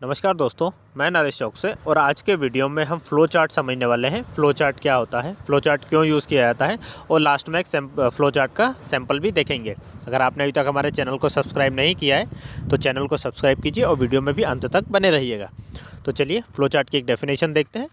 नमस्कार दोस्तों, मैं नरेश चौक से और आज के वीडियो में हम फ्लो चार्ट समझने वाले हैं। फ्लो चार्ट क्या होता है, फ्लो चार्ट क्यों यूज़ किया जाता है और लास्ट में एक फ्लो चार्ट का सैंपल भी देखेंगे। अगर आपने अभी तक हमारे चैनल को सब्सक्राइब नहीं किया है तो चैनल को सब्सक्राइब कीजिए और वीडियो में भी अंत तक बने रहिएगा। तो चलिए फ्लो चार्ट की एक डेफिनेशन देखते हैं।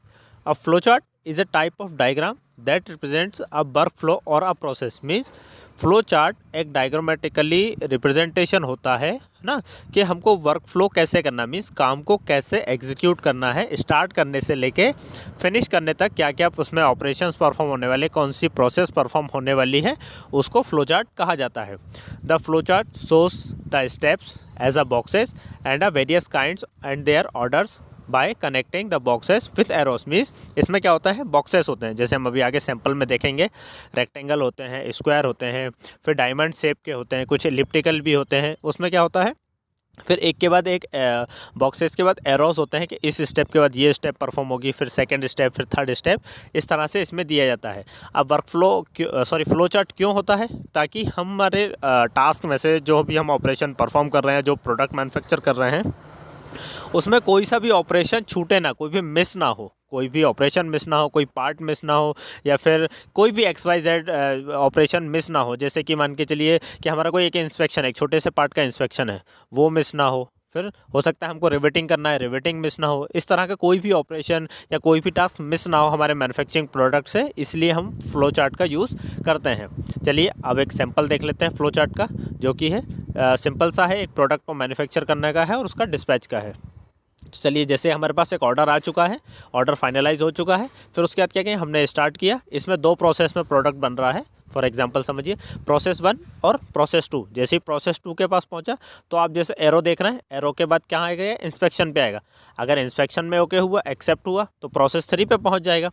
A flow chart is a type of diagram that represents a work flow और a process. Means flow chart एक डायग्रामेटिकली रिप्रेजेंटेशन होता है ना, कि हमको वर्क फ्लो कैसे करना, मीन्स काम को कैसे एग्जीक्यूट करना है, स्टार्ट करने से लेके फिनिश करने तक क्या क्या उसमें ऑपरेशंस परफॉर्म होने वाले, कौन सी प्रोसेस परफॉर्म होने वाली है, उसको फ्लो चार्ट कहा जाता है। The flow chart shows the steps as a boxes and a various kinds and their orders by connecting the boxes with arrows. Means इसमें क्या होता है, बॉक्सेस होते हैं, जैसे हम अभी आगे सैंपल में देखेंगे। रेक्टेंगल होते हैं, स्क्वायर होते हैं, फिर डायमंड शेप के होते हैं, कुछ एलिप्टिकल भी होते हैं। उसमें क्या होता है, फिर एक के बाद एक बॉक्सेस के बाद एरोस होते हैं कि इस स्टेप के बाद ये स्टेप परफॉर्म होगी, फिर सेकंड स्टेप, फिर थर्ड स्टेप, इस तरह से इसमें दिया जाता है। अब वर्क फ्लो फ्लो चार्ट क्यों होता है, ताकि हमारे टास्क में से जो भी हम ऑपरेशन परफॉर्म कर रहे हैं, जो प्रोडक्ट मैन्युफैक्चर कर रहे हैं, उसमें कोई सा भी ऑपरेशन छूटे ना, कोई भी मिस ना हो, कोई भी ऑपरेशन मिस ना हो, कोई पार्ट मिस ना हो, या फिर कोई भी XYZ ऑपरेशन मिस ना हो। जैसे कि मान के चलिए कि हमारा कोई एक इंस्पेक्शन है, एक छोटे से पार्ट का इंस्पेक्शन है, वो मिस ना हो। फिर हो सकता है हमको रिवेटिंग करना है, रिवेटिंग मिस ना हो। इस तरह का कोई भी ऑपरेशन या कोई भी टास्क मिस ना हो हमारे मैन्युफैक्चरिंग प्रोडक्ट से, इसलिए हम फ्लो चार्ट का यूज़ करते हैं। चलिए अब एक सैंपल देख लेते हैं फ्लो चार्ट का, जो कि है सिंपल सा है, एक प्रोडक्ट को मैन्युफैक्चर करने का है और उसका डिस्पैच का है। तो चलिए, जैसे हमारे पास एक ऑर्डर आ चुका है, ऑर्डर फाइनलाइज हो चुका है, फिर उसके बाद क्या किया, हमने स्टार्ट किया। इसमें दो प्रोसेस में प्रोडक्ट बन रहा है। फॉर एग्जांपल समझिए, प्रोसेस 1 और प्रोसेस 2। जैसे ही प्रोसेस 2 के पास पहुंचा तो आप जैसे एरो देख रहे हैं, एरो के बाद क्या आएगा, इंस्पेक्शन पे आएगा। अगर इंस्पेक्शन में ओके हुआ, एक्सेप्ट हुआ, तो प्रोसेस 3 पे पहुंच जाएगा।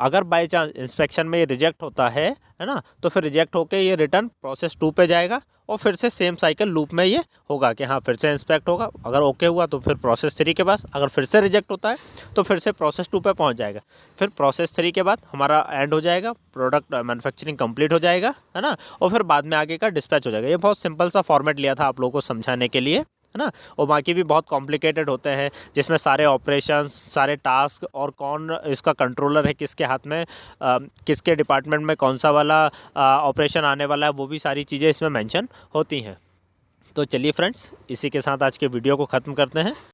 अगर बाई चांस इंस्पेक्शन में ये रिजेक्ट होता है ना, तो फिर रिजेक्ट होकर ये रिटर्न प्रोसेस 2 पे जाएगा और फिर से सेम साइकिल लूप में ये होगा कि हाँ, फिर से इंस्पेक्ट होगा। अगर ओके हुआ तो फिर प्रोसेस 3 के पास, अगर फिर से रिजेक्ट होता है तो फिर से प्रोसेस 2 पे पहुंच जाएगा। फिर प्रोसेस 3 के बाद हमारा एंड हो जाएगा, प्रोडक्ट मैन्युफैक्चरिंग कंप्लीट हो जाएगा, है ना, और फिर बाद में आगे का डिस्पैच हो जाएगा। ये बहुत सिंपल सा फॉर्मेट लिया था आप लोगों को समझाने के लिए, है ना। और बाकी भी बहुत कॉम्प्लिकेटेड होते हैं, जिसमें सारे ऑपरेशंस, सारे टास्क और कौन इसका कंट्रोलर है, किसके हाथ में, किसके डिपार्टमेंट में कौन सा वाला ऑपरेशन आने वाला है, वो भी सारी चीज़ें इसमें मेंशन होती हैं। तो चलिए फ्रेंड्स, इसी के साथ आज के वीडियो को ख़त्म करते हैं।